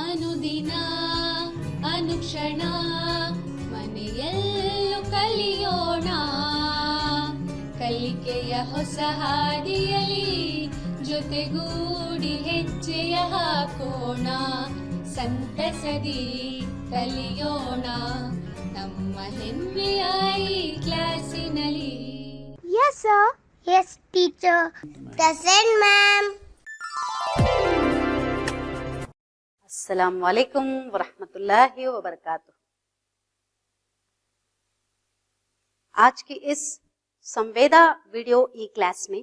ಅನುದಿನ ಅನುಕ್ಷಣ ಮನೆಯಲ್ಲೂ ಕಲಿಯೋಣ ಕಲಿಕೆಯ ಹೊಸ ಹಾದಿಯಲಿ ಜೊತೆಗೂಡಿ ಹೆಜ್ಜೆಯ ಹಾಕೋಣ ಸಂತಸದಿ ಕಲಿಯೋಣ ನಮ್ಮ ಹೆಮ್ಮೆಯ ಈ ಕ್ಲಾಸಿನಲ್ಲಿ. Yes, sir. Yes, teacher. Present, ma'am. अस्सलाम वालेकुम वरहमतुल्लाहि वबरकातुह। आज की इस संवेदा वीडियो ई क्लास में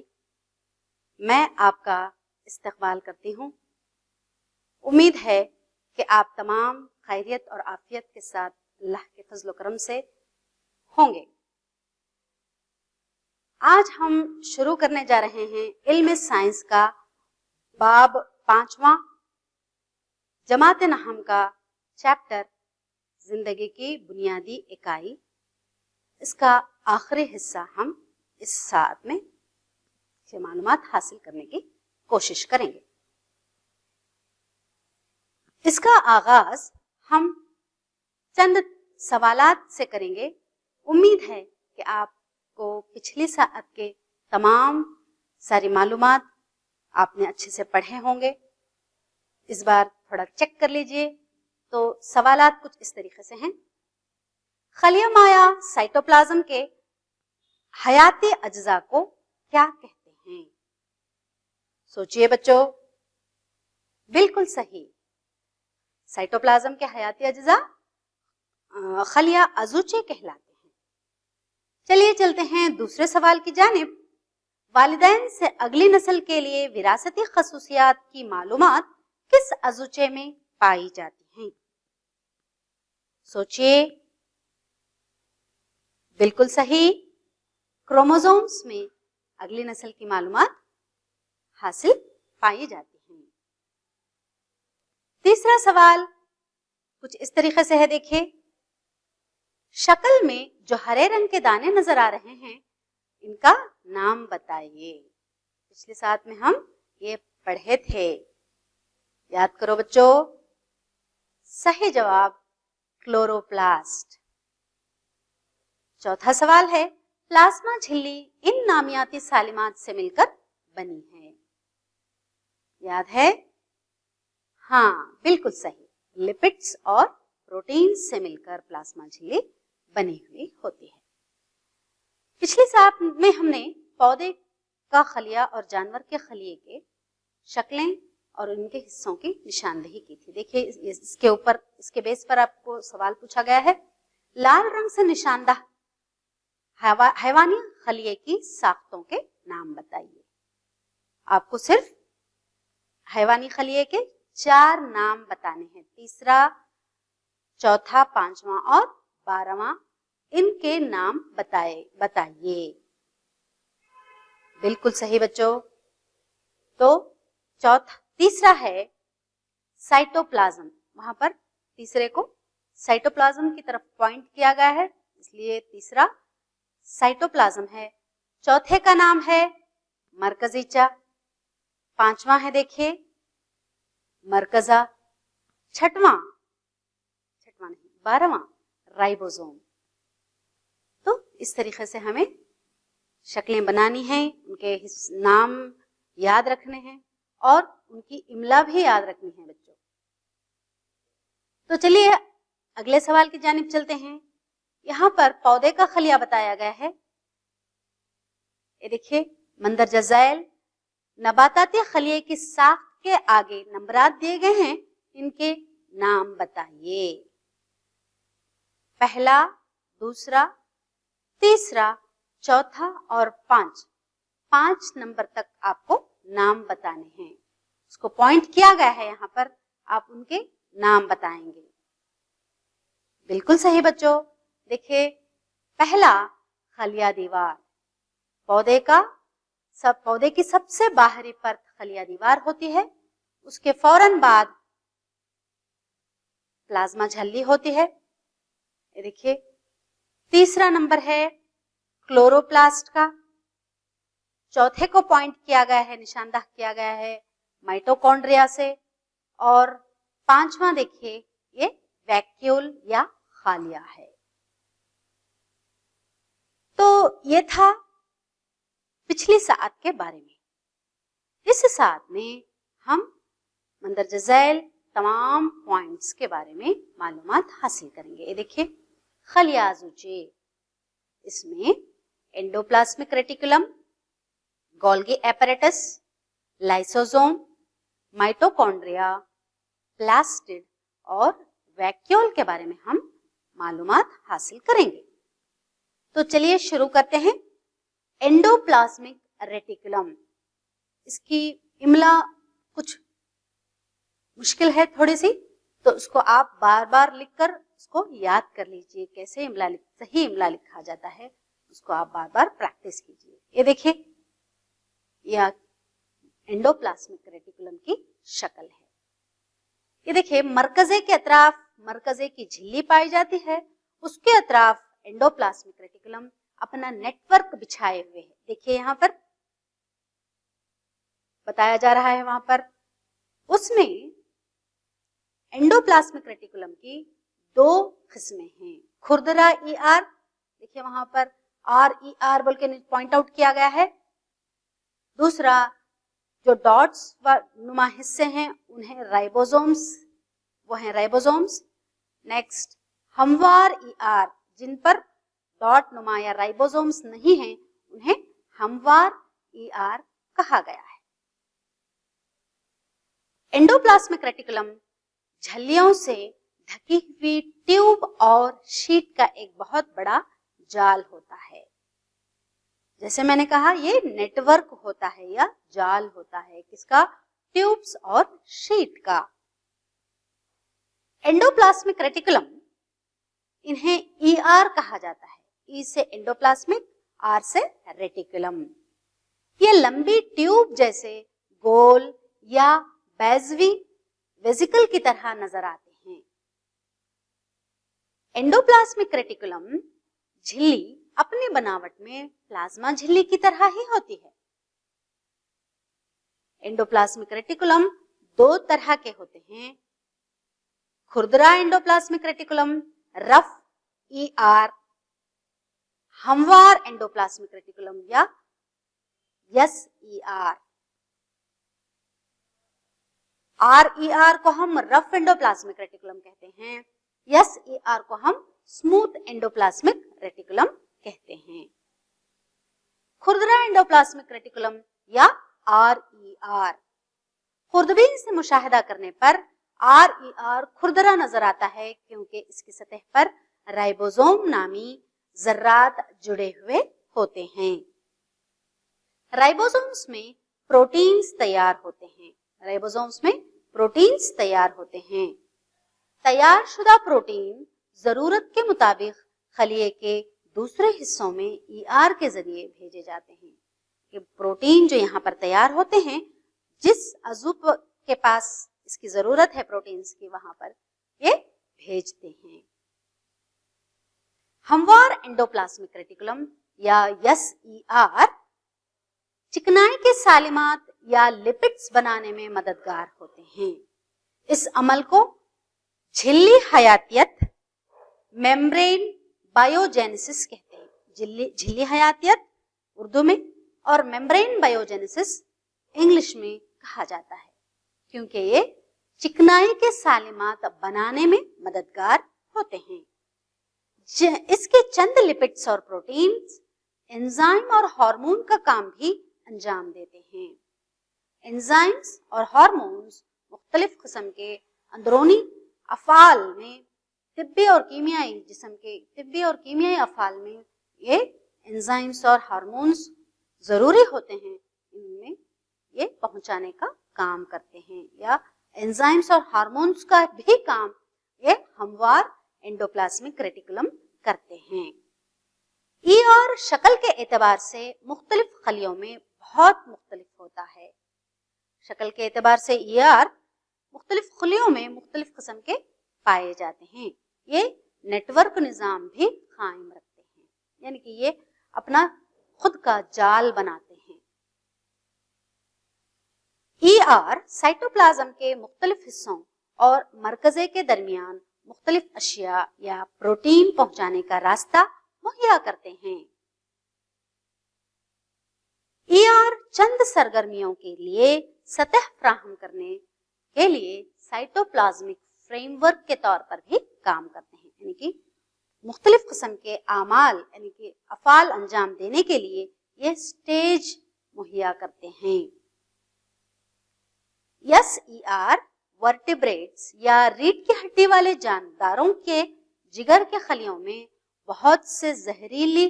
मैं आपका इस्तकबाल करती हूँ। उम्मीद है कि आप तमाम खैरियत और आफियत के साथ अल्लाह के फजल करम से होंगे। आज हम शुरू करने जा रहे हैं इल्म साइंस का बाब 5वां जमात नहम का चैप्टर जिंदगी की बुनियादी इकाई। इसका आखिरी हिस्सा हम इस साथ में से मालूमात हासिल करने की कोशिश करेंगे। इसका आगाज हम चंद सवालात से करेंगे। उम्मीद है कि आपको पिछली साल के तमाम सारी मालूमात आपने अच्छे से पढ़े होंगे। इस बार थोड़ा चेक कर लीजिए। तो सवालात कुछ इस तरीके से हैं। खलिया माया साइटोप्लाज्म के हयाती अज्जा को क्या कहते हैं? सोचिए बच्चों। बिल्कुल सही, साइटोप्लाज्म के हयाती अज्जा खलिया अज़ुचे कहलाते हैं। चलिए चलते हैं दूसरे सवाल की जानिब। वालिदैन से अगली नस्ल के लिए विरासती खसूसियात की मालूमात किस अज़ुचे में पाई जाती हैं? सोचिए। बिल्कुल सही, क्रोमोसोम्स में अगली नस्ल की मालूमात हासिल पाई जाती हैं। तीसरा सवाल कुछ इस तरीके से है, देखिए। शक्ल में जो हरे रंग के दाने नजर आ रहे हैं, इनका नाम बताइए। पिछले साथ में हम ये पढ़े थे, याद करो बच्चों। सही जवाब क्लोरोप्लास्ट। चौथा सवाल है, प्लाज्मा झिल्ली इन नामियाती सालिमात से मिलकर बनी है। याद है? हाँ, बिल्कुल सही, लिपिड्स और प्रोटीन से मिलकर प्लाज्मा झिल्ली बनी हुई होती है। पिछली साथ में हमने पौधे का खलिया और जानवर के खलिए के शक्लें और उनके हिस्सों की निशानदेही की थी। देखिए, इसके ऊपर, इसके बेस पर आपको सवाल पूछा गया है, लाल रंग से निशानदाह हैवानी खलिए की साख्तों के नाम बताइए। आपको सिर्फ हैवानी खलिए के 4 नाम बताने हैं। तीसरा, चौथा, 5वां और 12वां, इनके नाम बताइए। बिल्कुल सही बच्चों। तो तीसरा है साइटोप्लाज्म। वहां पर तीसरे को साइटोप्लाज्म की तरफ पॉइंट किया गया है, इसलिए तीसरा साइटोप्लाज्म है। चौथे का नाम है मरकजीचा। 5वां है, देखिए, मरकजा। 6वां नहीं, 12वां राइबोसोम। तो इस तरीके से हमें शक्लें बनानी हैं, उनके नाम याद रखने हैं और उनकी इमला भी याद रखनी है बच्चों। तो चलिए अगले सवाल की जानिब चलते हैं। यहाँ पर पौधे का खलिया बताया गया है। ये देखिए, मंदरजा झैल नबाताती खलिए की साख्त के आगे नंबरात दिए गए हैं, इनके नाम बताइए। पहला, दूसरा, तीसरा, चौथा और 5 नंबर तक आपको नाम बताने हैं। उसको पॉइंट किया गया है यहाँ पर, आप उनके नाम बताएंगे। बिल्कुल सही बच्चों। देखिए, पहला खलिया दीवार। पौधे की सबसे बाहरी परत खलिया दीवार होती है। उसके फौरन बाद प्लाज्मा झिल्ली होती है। ये देखिए, तीसरा नंबर है क्लोरोप्लास्ट का। चौथे को पॉइंट किया गया है, निशानदाह किया गया है माइटोकॉन्ड्रिया से। और पांचवा देखिए, ये वैक्यूल या खालिया है। तो ये था पिछली सआत के बारे में। इस सआत में हम मंदरजा झैल तमाम पॉइंट्स के बारे में मालूमात हासिल करेंगे। ये देखिए, खलिया ज़ुचे, इसमें endoplasmic reticulum, Golgi apparatus, lysosome, mitochondria, plastid और वैक्यूल के बारे में हम मालूमात हासिल करेंगे। तो चलिए शुरू करते हैं। एंडोप्लाज्मिक रेटिकुलम, इसकी इमला कुछ मुश्किल है थोड़ी सी, तो उसको आप बार बार लिखकर उसको याद कर लीजिए, कैसे सही इमला लिखा जाता है, उसको आप बार बार प्रैक्टिस कीजिए। ये देखिए, यह एंडोप्लाज्मिक रेटिकुलम की शक्ल है। ये देखिए, मरकजे के अतराफ मरकजे की झिल्ली पाई जाती है, उसके अतराफ एंडोप्लाज्मिक रेटिकुलम अपना नेटवर्क बिछाए हुए है। देखिए यहाँ पर बताया जा रहा है, वहां पर उसमें एंडोप्लाज्मिक रेटिकुलम की दो किस्में हैं। खुरदरा ER, देखिए वहां पर RER बोल के पॉइंट आउट किया गया है। दूसरा, जो डॉट्स व नुमा हिस्से हैं उन्हें राइबोसोम्स, वो हैं राइबोसोम्स। नेक्स्ट, हमवार ER, जिन पर डॉट नुमा या राइबोसोम्स नहीं हैं, उन्हें हमवार ER कहा गया है। एंडोप्लाज्मिक रेटिकुलम झिल्लियों से ढकी हुई ट्यूब और शीट का एक बहुत बड़ा जाल होता है। जैसे मैंने कहा, ये नेटवर्क होता है या जाल होता है, किसका? ट्यूब्स और शीट का। एंडोप्लाज्मिक रेटिकुलम, इन्हें ER कहा जाता है। E से एंडोप्लाज्मिक, R से रेटिकुलम। ये लंबी ट्यूब जैसे गोल या बेजवी वेसिकल की तरह नजर आते हैं। एंडोप्लाज्मिक रेटिकुलम झिल्ली अपनी बनावट में प्लाज्मा झिल्ली की तरह ही होती है। एंडोप्लाज्मिक रेटिकुलम दो तरह के होते हैं, खुरदरा एंडोप्लाज्मिक रेटिकुलम, रफ ER, हमवार एंडोप्लाज्मिक रेटिकुलम या SER। RER को हम रफ एंडोप्लाज्मिक रेटिकुलम कहते हैं, SER को हम स्मूथ एंडोप्लाज्मिक रेटिकुलम कहते हैं। खुरदरा एंडोप्लाज्मिक रेटिकुलम या RER, खुर्दबीन से मुशाहिदा करने पर RER खुरदरा नजर आता है, क्योंकि इसकी सतह पर राइबोसोम नामी जर्रात जुड़े हुए होते हैं। राइबोसोम्स में प्रोटीन्स तैयार होते हैं। राइबोसोम्स में प्रोटीन्स तैयार होते हैं। तैयार शुदा प्रोटीन जरूरत के मुताबिक खलिए के दूसरे हिस्सों में ER के जरिए भेजे जाते हैं। ये प्रोटीन जो यहाँ पर तैयार होते हैं, जिस अज़ू के पास इसकी जरूरत है प्रोटीन्स की, वहां पर ये भेजते हैं। हमवार एंडोप्लाज्मिक रेटिकुलम या SER चिकनाई के सालिमात या लिपिड्स बनाने में मददगार होते हैं। इस अमल को झिल्ली हयातियत, मेम्ब्रेन बायोजेनेसिस कहते हैं। झिल्ली हयातियत उर्दू में और मेम्ब्रेन बायोजेनेसिस इंग्लिश में कहा जाता है, क्योंकि ये चिकनाई के सालिमात बनाने में मददगार होते हैं। इसके चंद लिपिड्स और प्रोटीन्स एंजाइम और हार्मोन का काम भी अंजाम देते हैं। एंजाइम्स और हार्मोन्स मुख्तलिफ किस्म के अंदरूनी अफ़ाल में, तिब्बी और कीमियाई जिस्म के तिब्बी और कीमियाई अफ़ाल में ये एंजाइम्स और हार्मोन्स जरूरी होते हैं, इनमें ये पहुंचाने का काम करते हैं, या एंजाइम्स और हार्मोन्स का भी काम ये हमवार एंडोप्लाज्मिक रेटिकुलम करते हैं। ER शक्ल के एतबार से मुख्तलिफ खलियों में बहुत मुख्तलिफ होता है। शक्ल के एतबार से ER मुख्तलिफ खलियों में मुख्तलिफ किस्म के पाए जाते हैं। ये नेटवर्क निज़ाम भी कायम रखते हैं, यानी कि ये अपना खुद का जाल बनाते हैं। ER साइटोप्लाज्म के मुख्तलिफ हिस्सों और मरकज़े के दरमियान मुख्तलिफ अशिया या प्रोटीन पहुंचाने का रास्ता मुहैया करते हैं। ईआर चंद सरगर्मियों के लिए सतह फ्राहम करने के लिए साइटोप्लाज्मिक फ्रेमवर्क के तौर पर भी काम करते हैं, यानी कि मुख्तलिफ किस्म के आमाल यानी कि अफ़ाल अंजाम देने के लिए ये स्टेज मुहैया करते हैं। एसईआर वर्टिब्रेट्स या रीढ़ की हड्डी वाले जानदारों के जिगर के खलियों में बहुत से जहरीली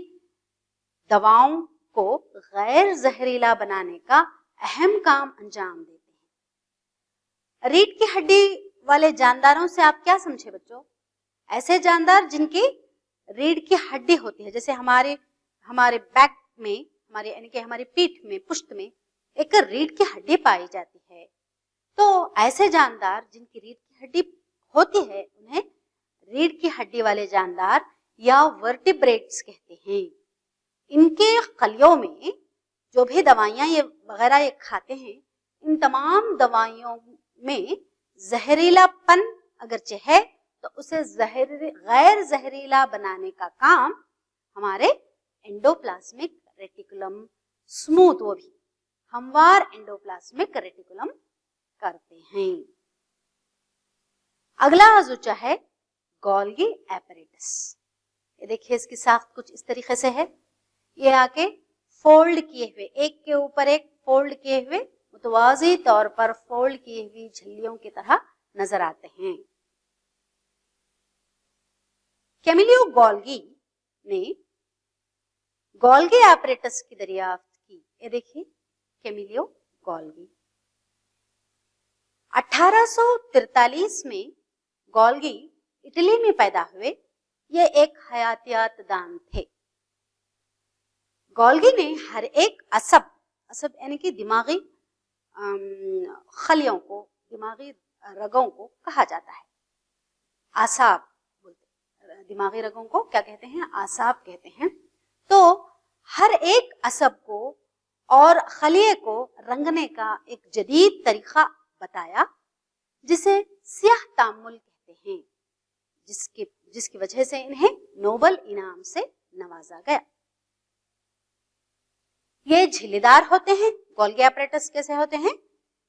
दवाओं को गैर जहरीला बनाने का अहम काम अंजाम देते हैं। रीढ़ की हड्डी वाले जानदारों से आप क्या समझे बच्चों? ऐसे जानदार जिनकी रीढ़ की हड्डी होती है, जैसे हमारे बैक में, हमारे यानी कि हमारी पीठ में, पुश्त में एक रीढ़ की हड्डी पाई जाती है। तो ऐसे जानदार जिनकी रीढ़ की हड्डी होती है उन्हें रीढ़ की हड्डी वाले जानदार या वर्टिब्रेट्स कहते हैं। इनके खलियों में जो भी दवाइयां ये वगैरह ये खाते हैं, इन तमाम दवाइयों में जहरीलापन अगरचे है तो उसे गैर जहरीला बनाने का काम हमारे एंडोप्लाज्मिक रेटिकुलम स्मूथ, वो भी हमवार एंडोप्लाज्मिक रेटिकुलम करते हैं। अगला आजुचा है गोल्गी एपरेटस। ये देखिए इसकी साख्त कुछ इस तरीके से है। ये आके फोल्ड किए हुए, एक के ऊपर एक फोल्ड किए हुए, मुतवाज़ी तौर पर फोल्ड की हुई झिल्लियों की तरह नजर आते हैं। कैमिलियो गोल्गी ने गोल्गी एपरेटस की दरियाफ्त की। ये देखिए कैमिलियो गोल्गी। 1843 में गोल्गी इटली में पैदा हुए। ये एक हयातियात दान थे। गोल्गी ने हर एक असब यानी कि दिमागी खलियों को, दिमागी रगों को कहा जाता है आसाब बोलते, दिमागी रगों को क्या कहते हैं? आसाब कहते हैं। तो हर एक असब को और खलिए को रंगने का एक जदीद तरीका बताया जिसे सियाह तामुल कहते हैं, जिसकी वजह से इन्हें नोबल इनाम से नवाजा गया। ये झिल्लीदार होते हैं। गोल्गी एपरेटस कैसे होते हैं?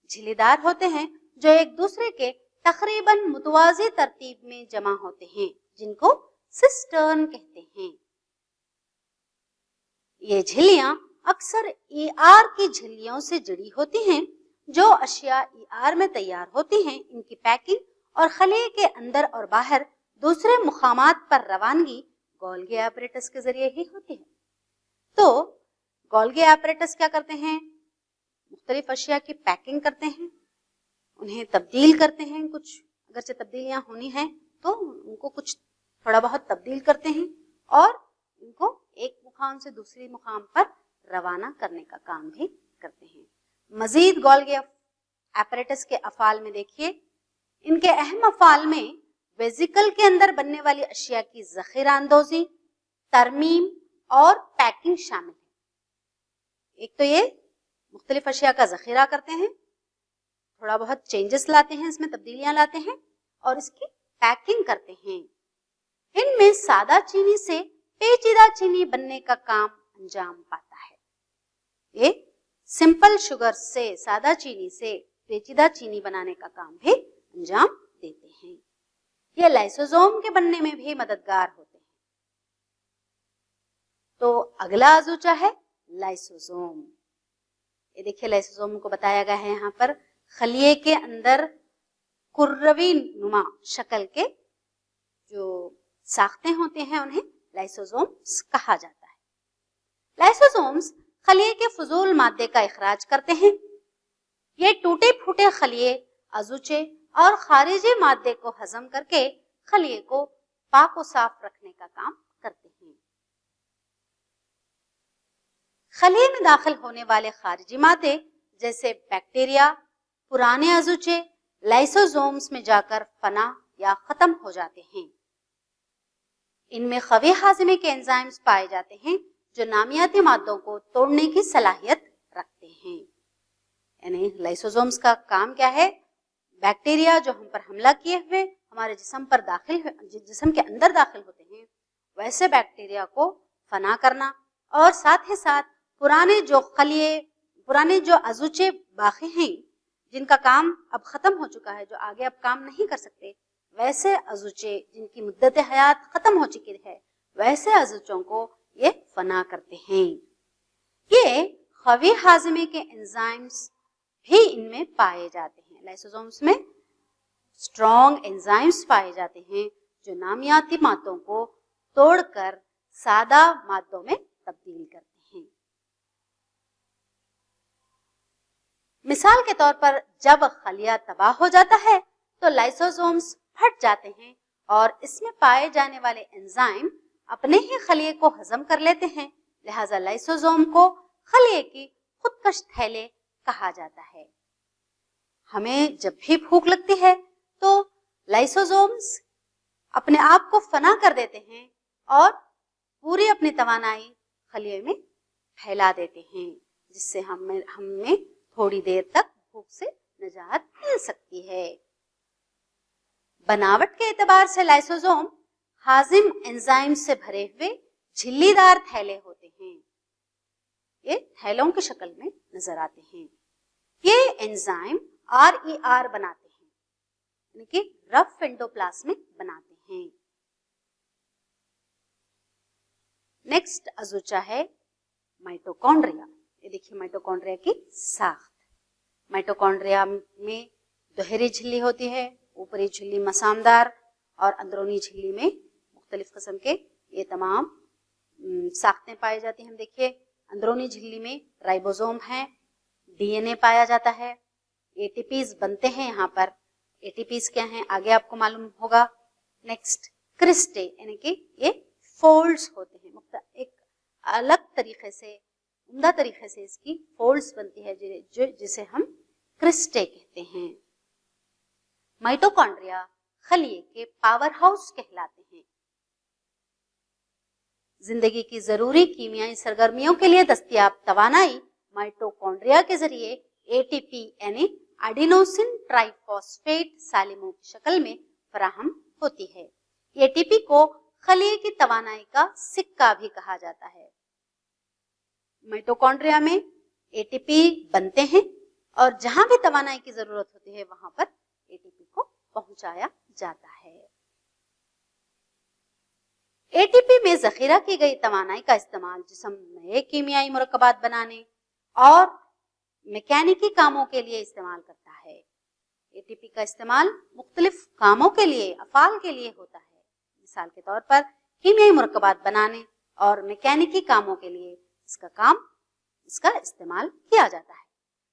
झिल्लीदार होते हैं जो एक दूसरे के तकरीबन मुतवाज़ी तरतीब में जमा होते हैं, जिनको सिस्टर्न कहते हैं। ये झिल्लियां अक्सर ईआर की झिल्लियों से जुड़ी होती हैं जो अशिया ईआर में तैयार होती हैं। इनकी पैकिंग और खलिए के अंदर और बाहर दूसरे मुकामात पर रवानगी गोल्गी एपरेटस के जरिए ही होती है। तो गोल्गी एपरेटस क्या करते हैं? मुख्तलिफ अशिया की पैकिंग करते हैं, उन्हें तब्दील करते हैं। कुछ अगरचे तब्दीलियां होनी है तो उनको कुछ थोड़ा बहुत तब्दील करते हैं और इनको एक मुकाम से दूसरी मुकाम पर रवाना करने का काम भी करते हैं। मजीद गोल्गी एपरेटस के अफाल में देखिए, इनके अहम अफाल में वेजिकल के अंदर बनने वाली अशिया की जखीरा अंदोजी, तरमीम और पैकिंग शामिल है। एक तो ये मुख्तलिफ अशिया का जखीरा करते हैं, थोड़ा बहुत चेंजेस लाते हैं, इसमें तब्दीलियां लाते हैं और इसकी पैकिंग करते हैं। इनमें सादा चीनी से पेचीदा चीनी बनने का काम अंजाम पाता है। ये सिंपल शुगर से, सादा चीनी से पेचीदा चीनी बनाने का काम भी अंजाम देते हैं। ये लाइसोसोम के बनने में भी मददगार होते हैं। तो अगला आजुचा है लाइसोसोम। ये देखिए लाइसोसोम को बताया गया है यहाँ पर खलिए के अंदर कुर्रवी नुमा शक्ल के जो साख्तें होते हैं उन्हें लाइसोसोम्स कहा जाता है। लाइसोसोम्स खलिए के फजूल मादे का इखराज करते हैं। ये टूटे फूटे खलिए, अजुचे और खारिजी मादे को हजम करके खलिए को पाक व साफ रखने का काम करते हैं। खलिए में दाखिल होने वाले खारिजी मादे जैसे बैक्टीरिया, पुराने अजुचे लाइसोसोम्स में जाकर फना या खत्म हो जाते हैं। इनमें खवी हाजिमे के एंजाइम्स पाए जाते हैं जो नामियाती मादों को तोड़ने की सलाहियत रखते हैं। यानी लाइसोसोम्स का काम क्या है? बैक्टीरिया जो हम पर हमला किए हुए हमारे जिस्म पर जिस्म के अंदर दाखिल होते हैं, वैसे बैक्टीरिया को फना करना और साथ ही साथ पुराने जो अज़ुचे बाकी हैं जिनका काम अब खत्म हो चुका है, जो आगे अब काम नहीं कर सकते, वैसे अज़ुचे जिनकी मुद्दत हयात खत्म हो चुकी है, वैसे अज़ुचों को ये फना करते हैं। ये क़वी हाज़िमे के एंजाइम्स भी इनमें पाए जाते हैं। लाइसोसोम्स में स्ट्रॉन्ग एंजाइम्स पाए जाते हैं जो नामियाती मादों को तोड़कर सादा मादों में तब्दील करते हैं। मिसाल के तौर पर जब खलिया तबाह हो जाता है तो लाइसोसोम्स फट जाते हैं और इसमें पाए जाने वाले एंजाइम अपने ही खलिए को हजम कर लेते हैं। लिहाजा लाइसोसोम को खलिए की खुदकश थैले कहा जाता है। हमें जब भी भूख लगती है तो लाइसोसोम्स अपने आप को फना कर देते हैं और पूरी अपनी तवानाई खलिए में फैला देते हैं, जिससे हमें थोड़ी देर तक भूख से निजात मिल सकती है। बनावट के एतबार से लाइसोसोम हाजिम एंजाइम से भरे हुए झिल्लीदार थैले होते हैं। ये थैलों की शक्ल में नजर आते हैं। ये एंजाइम RER बनाते हैं, यानी कि रफ एंडोप्लाज्मिक बनाते हैं। नेक्स्ट अज़ुचा है माइटोकॉन्ड्रिया। ये देखिए माइटोकॉन्ड्रिया की साख्त। माइटोकॉन्ड्रिया में दोहरी झिल्ली होती है, ऊपरी झिल्ली मसामदार और अंदरूनी झिल्ली में मुख्तलिफ किस्म के ये तमाम साख्तें पाई जाती हैं। हम देखिए अंदरूनी झिल्ली में राइबोसोम है, DNA पाया जाता है, ATPs बनते हैं। यहाँ पर ATPs क्या हैं आगे आपको मालूम होगा। नेक्स्ट क्रिस्टे, यानी कि ये फोल्ड्स होते हैं, एक अलग तरीके से उम्दा तरीके से इसकी फोल्ड्स बनती है जिसे हम क्रिस्टे कहते हैं। माइटोकॉन्ड्रिया खलिए के पावर हाउस कहलाते हैं। जिंदगी की जरूरी कीमियाई सरगर्मियों के लिए दस्तयाब तवानाई माइटोकॉन्ड्रिया के जरिए ATP यानी एडिनोसिन ट्राइफॉस्फेट सालिमों की शक्ल में फराहम होती है। ATP को खलिए की तवानाई का सिक्का भी कहा जाता है। माइटोकॉन्ड्रिया में ATP बनते हैं और जहां भी तवानाई की जरूरत होती है वहां पर ATP को पहुंचाया जाता है। ATP में जखीरा की गई तवानाई का इस्तेमाल जिस्म नए कीमियाई मुरक्कबात बनाने और मैकेनिकी कामों के लिए इस्तेमाल करता है। ATP का इस्तेमाल मुख्तलिफ कामों के लिए, अफ़ाल के लिए होता है। मिसाल के तौर पर कीमियाई मुरक्कबात बनाने और मैकेनिकी कामों के लिए इसका इस्तेमाल किया जाता है।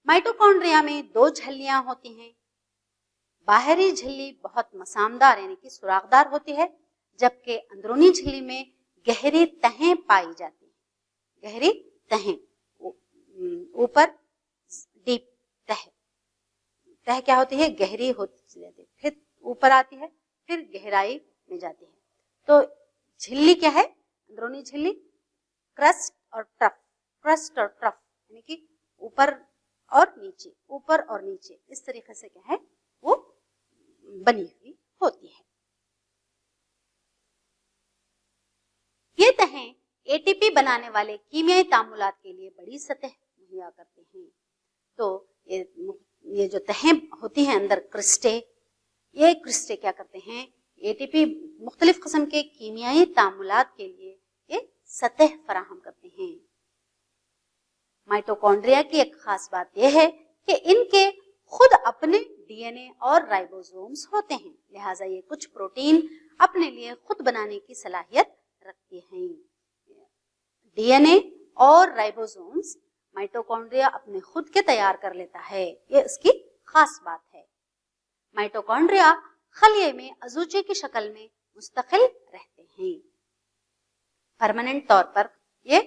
माइटोकॉन्ड्रिया में 2 झिल्लियां होती हैं। बाहरी झिल्ली बहुत मसामदार यानी कि सुराखदार होती है, जबकि अंदरूनी झिल्ली में गहरी तहें पाई जाती हैं। गहरी तहें, ऊपर डीप तह क्या होती है, गहरी होती जाती है, फिर ऊपर आती है, फिर गहराई में जाती है। तो झिल्ली क्या है, अंदरूनी झिल्ली क्रस्ट और ट्रफ यानी कि ऊपर और नीचे, ऊपर और नीचे, इस तरीके से क्या है वो बनी हुई होती है। ये तहें ATP बनाने वाले कीमियाई तामुलात के लिए बड़ी सतह मुहैया करते हैं। तो ये जो तहें होती हैं अंदर क्रिस्टे, ये क्रिस्टे क्या करते हैं, ATP मुख्तलिफ किस्म के कीमियाई तामुलात के लिए ये सतह फराहम करते हैं। माइटोकॉन्ड्रिया की एक खास बात यह है कि इनके खुद अपने DNA और राइबोसोम्स होते हैं, लिहाजा ये कुछ प्रोटीन अपने लिए खुद बनाने की सलाहियत रखते हैं। DNA और राइबोसोम्स माइटोकॉन्ड्रिया अपने खुद के तैयार कर लेता है, ये इसकी खास बात है। माइटोकॉन्ड्रिया खलिए में अज़ुचे की शक्ल में मुस्तकिल रहते हैं। परमानेंट तौर पर ये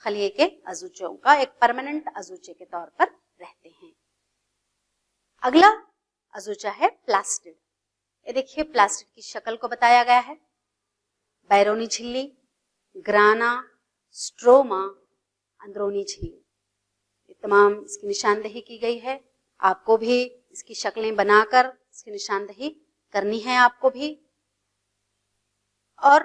खलिए के अज़ुचों का एक परमानेंट अज़ुचे के तौर पर रहते हैं। अगला अज़ुचा है प्लास्टिड। ये देखिए प्लास्टिड की शक्ल को बताया गया है। बैरोनी झिल्ली, ग्राना, स्ट्रोमा, अंदरूनी झिल्ली, तमाम इसकी निशानदेही की गई है। आपको भी इसकी शक्लें बनाकर इसकी निशानदेही करनी है आपको भी। और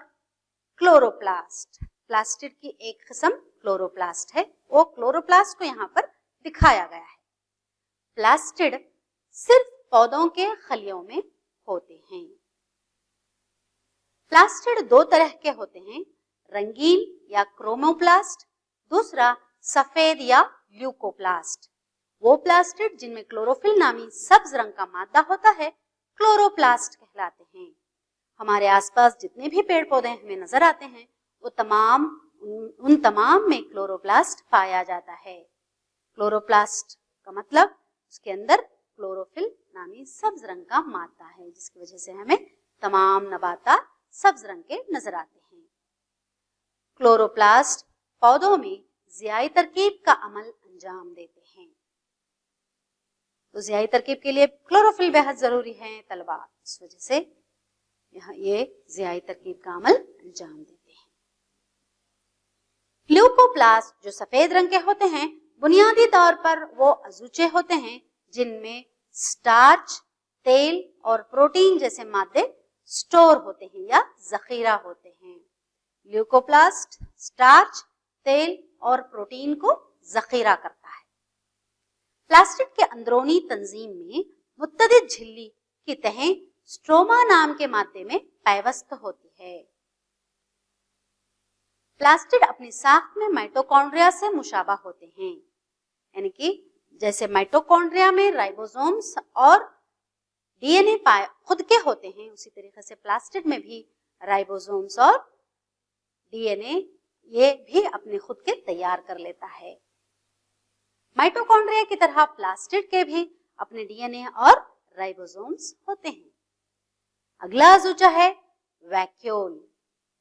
क्लोरोप्लास्ट, प्लास्टिड की एक किस्म क्लोरोप्लास्ट है, वो क्लोरोप्लास्ट को यहाँ पर दिखाया गया है। प्लास्टिड सिर्फ पौधों के खलियों में होते हैं। प्लास्टिड दो तरह के होते हैं, रंगीन या क्रोमोप्लास्ट, दूसरा सफेद या ल्यूकोप्लास्ट। वो प्लास्टिड जिनमें क्लोरोफिल नामी सब्ज रंग का मादा होता है क्लोरोप्लास्ट कहलाते हैं। हमारे आसपास जितने भी पेड़ पौधे हमें नजर आते हैं वो उन तमाम में क्लोरोप्लास्ट पाया जाता है। क्लोरोप्लास्ट का मतलब उसके अंदर क्लोरोफिल नामी सब्ज रंग का मादा है, जिसकी वजह से हमें तमाम नबातात सब्ज रंग के नजर आते हैं। क्लोरोप्लास्ट पौधों में ज़ियाई तरकीब का अमल अंजाम देते हैं। तो ज़ियाई तरकीब के लिए क्लोरोफिल बेहद जरूरी है तलबा, इस वजह से यहाँ ये ज़ियाई तरकीब का अमल अंजाम देते हैं। ल्यूकोप्लास्ट जो सफेद रंग के होते हैं, बुनियादी तौर पर वो अज़ूचे होते हैं जिनमें स्टार्च, तेल और प्रोटीन जैसे मादे स्टोर होते हैं या जखीरा होते हैं। ल्यूकोप्लास्ट स्टार्च, तेल और प्रोटीन को जखीरा करता है। प्लास्टिड के अंदरूनी तंजीम में मुत्तदिद झिल्ली की तहें स्ट्रोमा नाम के मादे में पैवस्त होती है। प्लास्टिड अपनी साख्त में माइटोकॉन्ड्रिया से मुशाबा होते हैं, यानी कि जैसे माइटोकॉन्ड्रिया में राइबोसोम्स और डीएनए खुद के होते हैं, उसी तरीके से प्लास्टिड में भी राइबोसोम्स और डीएनए ये भी अपने खुद के तैयार कर लेता है। माइटोकॉन्ड्रिया की तरह प्लास्टिड के भी अपने डीएनए और राइबोसोम्स होते हैं। अगला अज़ूचा है वैक्यूल।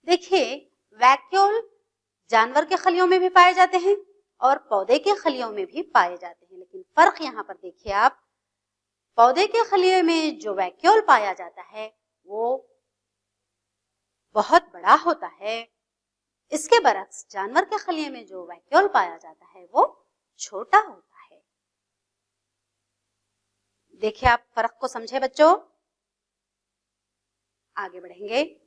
देखिए वैक्यूल जानवर के खलियों में भी पाए जाते हैं और पौधे के खलियों में भी पाए जाते हैं, लेकिन फर्क यहाँ पर देखिए आप, पौधे के खलियों में जो वैक्यूल पाया जाता है वो बहुत बड़ा होता है, इसके बरक्स जानवर के खलिये में जो वैक्यूल पाया जाता है वो छोटा होता है। देखिए आप फर्क को समझे बच्चों। आगे बढ़ेंगे।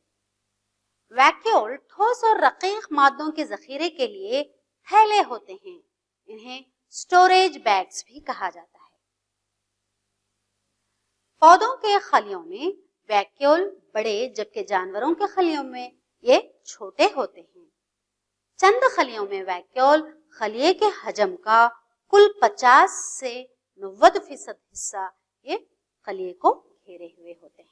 वैक्यूल ठोस और रकीक मादों के जखीरे के लिए थैले होते हैं, इन्हें स्टोरेज बैग्स भी कहा जाता है। पौधों के खलियों में वैक्यूल बड़े जबकि जानवरों के खलियों में ये छोटे होते हैं। चंद खलियों में वैक्यूल खलिये के हजम का कुल 50 से 90% हिस्सा ये खलिये को घेरे हुए होते हैं।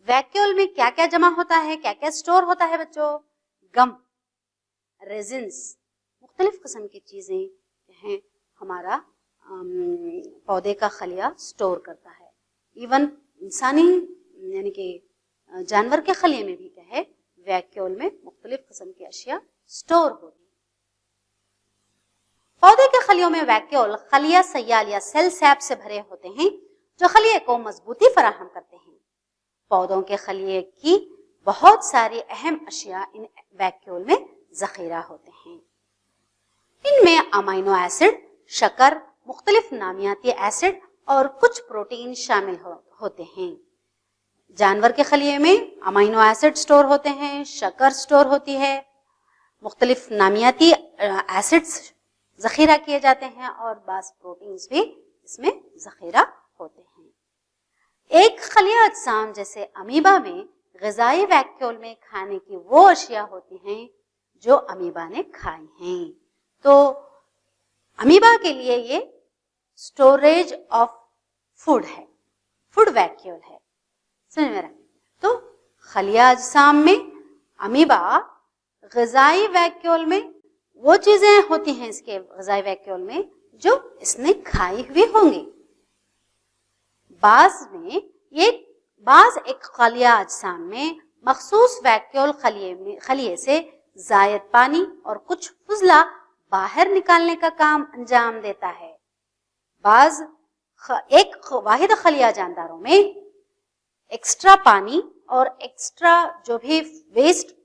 वैक्यूल में क्या क्या जमा होता है, क्या क्या स्टोर होता है बच्चों? गम, रेजिन्स, मुख्तलिफ किस्म की चीजें हैं हमारा पौधे का खलिया स्टोर करता है। इवन इंसानी यानी कि जानवर के खलिये में भी क्या है, वैक्यूल में मुख्तलिफ किस्म की अशिया स्टोर होती है। पौधे के खलियों में वैक्यूल खलिया सयाल या सेल सैप से भरे होते हैं जो खलिये को मजबूती फराहम करते हैं। पौधों के खलिये की बहुत सारी अहम अशिया इन वैक्यूल में जखीरा होते हैं। इनमें अमीनो एसिड, शक्कर, मुख्तलिफ नामियाती एसिड और कुछ प्रोटीन शामिल होते हैं। जानवर के खलिये में अमीनो एसिड स्टोर होते हैं, शक्कर स्टोर होती है, मुख्तलिफ नामियाती एसिड्स जखीरा किए जाते हैं और बास प्रोटीन्स भी इसमें जखीरा होते हैं। एक खलिया अजसाम जैसे अमीबा में ग़िज़ाई वैक्यूल में खाने की वो अशिया होती हैं जो अमीबा ने खाई हैं। तो अमीबा के लिए ये स्टोरेज ऑफ फूड है, फूड वैक्यूल है, समझ में रहा। तो खलिया अजसाम में अमीबा ग़िज़ाई वैक्यूल में वो चीजें होती हैं इसके ग़िज़ाई वैक्यूल में जो इसने खाई हुई होंगी। बाज एक खलिया अजसाम में मखसूस वैक्यूल खलिये से जायद पानी और कुछ फुजला बाहर निकालने का काम अंजाम देता है। बाज एक वाहिद खलिया जानदारों में एक्स्ट्रा पानी और एक्स्ट्रा जो भी वेस्ट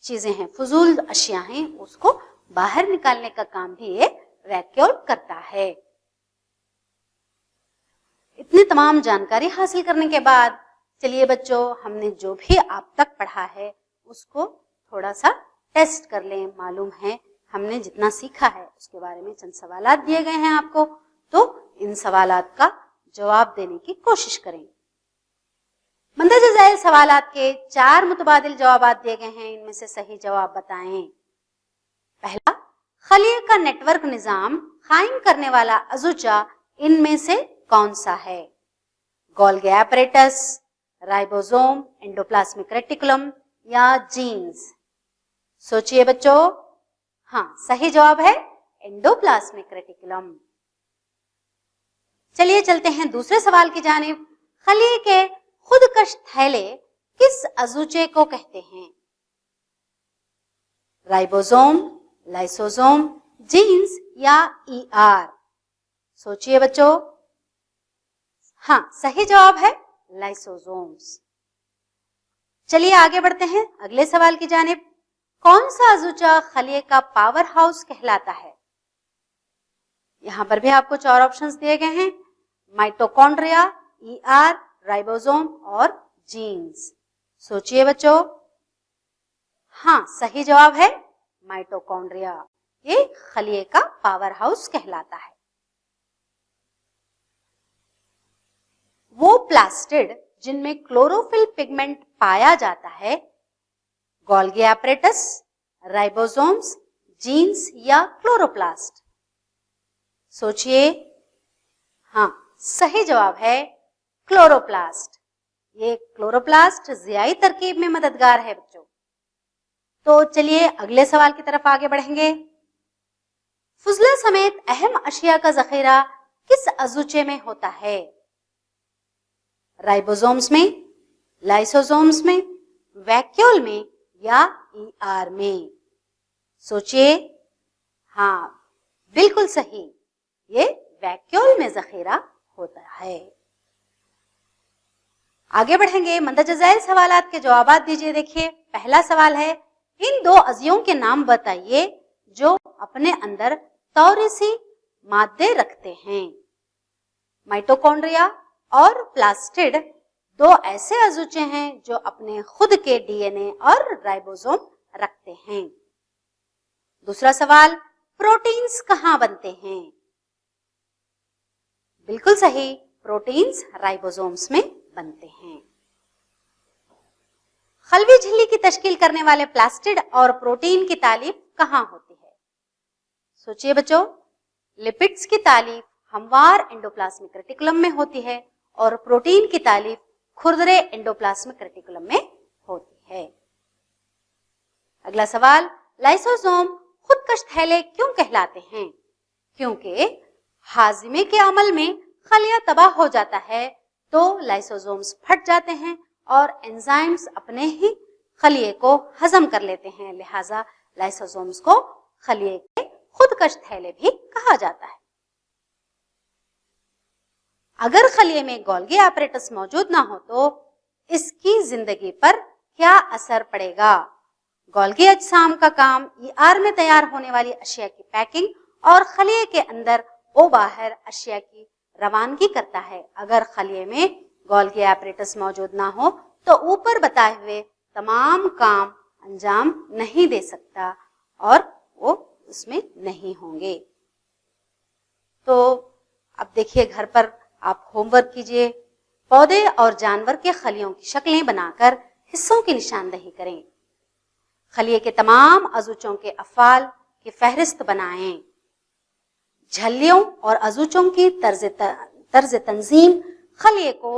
चीजें हैं, फजूल अशिया हैं, उसको बाहर निकालने का काम भी ये वैक्यूल करता है। इतनी तमाम जानकारी हासिल करने के बाद चलिए बच्चों, हमने जो भी आप तक पढ़ा है उसको थोड़ा सा टेस्ट कर लें। मालूम है हमने जितना सीखा है उसके बारे में चंद सवालात दिए गए हैं आपको, तो इन सवालात का जवाब देने की कोशिश करें। मंदरजा ज़ैल सवालात के 4 मुतबादिल जवाबात दिए गए हैं, इनमें से सही जवाब बताएं। पहला, खलिए का नेटवर्क निजाम कायम करने वाला अज़ुजा इनमें से कौन सा है? Golgi apparatus, ribosome, endoplasmic reticulum या जीन्स? सोचिए बच्चों। हाँ, सही जवाब है एंडोप्लाज्मिक रेटिकुलम। चलिए चलते हैं दूसरे सवाल की जानिब। खलिए के खुदकश थैले किस अज़ुचे को कहते हैं? राइबोसोम, लाइसोसोम, जीन्स या ईआर? सोचिए बच्चों। हाँ, सही जवाब है लाइसोसोम्स। चलिए आगे बढ़ते हैं अगले सवाल की जानिब। कौन सा अज़ुचा खलिए का पावर हाउस कहलाता है? यहां पर भी आपको 4 ऑप्शंस दिए गए हैं, माइटोकॉन्ड्रिया, ईआर, राइबोसोम और जीन्स। सोचिए बच्चों। हाँ, सही जवाब है माइटोकॉन्ड्रिया। ये खलिए का पावर हाउस कहलाता है। वो प्लास्टिड जिनमें क्लोरोफिल पिगमेंट पाया जाता है, गोल्गी एपरेटस, राइबोसोम्स, जीन्स या क्लोरोप्लास्ट? सोचिए। हाँ, सही जवाब है क्लोरोप्लास्ट। ये क्लोरोप्लास्ट ज़ियाई तरकीब में मददगार है बच्चों। तो चलिए अगले सवाल की तरफ आगे बढ़ेंगे। फुजला समेत अहम अशिया का जखीरा किस अज़ुचे में होता है? राइबोसोम्स में, लाइसोसोम्स में, वैक्यूल में या ईआर में? सोचिए। हाँ, बिल्कुल सही, ये वैक्यूल में जखीरा होता है। आगे बढ़ेंगे, मंदरजा ज़ैल सवालात के जवाबात दीजिए। देखिए, पहला सवाल है, इन 2 अज़ियों के नाम बताइए जो अपने अंदर तौरीसी मादे रखते हैं। माइटोकॉन्ड्रिया और प्लास्टिड 2 ऐसे अज़ुचे हैं जो अपने खुद के डीएनए और राइबोसोम रखते हैं। दूसरा सवाल, प्रोटीन्स कहां बनते हैं? बिल्कुल सही, प्रोटीन्स राइबोसोम्स में बनते हैं। खलवी झिल्ली की तश्कील करने वाले प्लास्टिड और प्रोटीन की तालीफ कहां होती है? सोचिए बच्चों। लिपिड्स की तालीफ हमवार एंडोप्लाज्मिक रेटिकुलम में होती है और प्रोटीन की तालीफ खुरदरे एंडोप्लाज्मिक रेटिकुलम में होती है। अगला सवाल, लाइसोसोम खुदकश थैले क्यों कहलाते हैं? क्योंकि हाजिमे के अमल में खलिया तबाह हो जाता है तो लाइसोसोम्स फट जाते हैं और एंजाइम्स अपने ही खलिए को हजम कर लेते हैं। लिहाजा लाइसोसोम्स को खलिए के खुदकश थैले भी कहा जाता है। अगर खलिए में गोल्गी एपरेटस मौजूद ना हो तो इसकी जिंदगी पर क्या असर पड़ेगा? गोल्गी अजसाम का काम ईआर में तैयार होने वाली अशिया की पैकिंग और खलिए के अंदर ओ बाहर अशिया की रवानगी करता है। अगर खलिए में गोल्गी एपरेटस मौजूद ना हो तो ऊपर बताए हुए तमाम काम अंजाम नहीं दे सकता और वो उसमें नहीं होंगे। तो अब देखिए, घर पर आप होमवर्क कीजिए। पौधे और जानवर के खलियों की शक्लें बनाकर हिस्सों की निशानदही करें। खलिए के तमाम अज़ुचों के अफ़ाल की फहरिस्त बनाएं। झल्लियों और अज़ुचों की तर्ज तंजीम खलिए को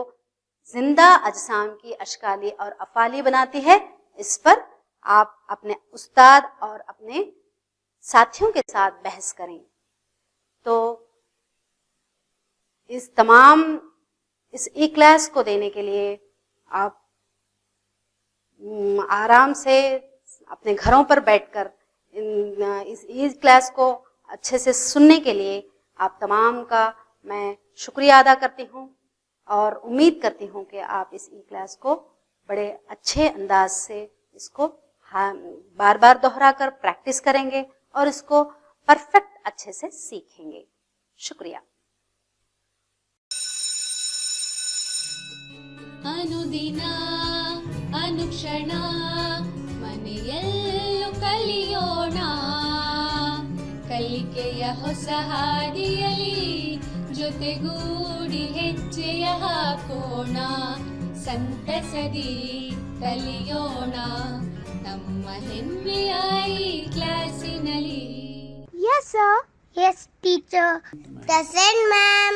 जिंदा अजसाम की अशकाली और अफ़ाली बनाती है। इस पर आप अपने उस्ताद और अपने साथियों के साथ बहस करें। तो इस ई क्लास को देने के लिए आप आराम से अपने घरों पर बैठकर इस ई क्लास को अच्छे से सुनने के लिए आप तमाम का मैं शुक्रिया अदा करती हूँ और उम्मीद करती हूँ कि आप इस ई क्लास को बड़े अच्छे अंदाज से इसको बार बार दोहरा कर प्रैक्टिस करेंगे और इसको परफेक्ट अच्छे से सीखेंगे। शुक्रिया। ಅನುದಿನ ಅನುಕ್ಷಣ ಮನೆಯಲ್ಲೂ ಕಲಿಯೋಣ ಕಲಿಕೆಯ ಹೊಸ ಹಾದಿಯಲಿ ಜೊತೆಗೂಡಿ ಹೆಜ್ಜೆಯ ಹಾಕೋಣ ಸಂತಸದಿ ಕಲಿಯೋಣ ನಮ್ಮ ಹೆಮ್ಮೆಯ ಈ ಕ್ಲಾಸಿನಲ್ಲಿ. Yes, sir. Yes, teacher. Present, ma'am.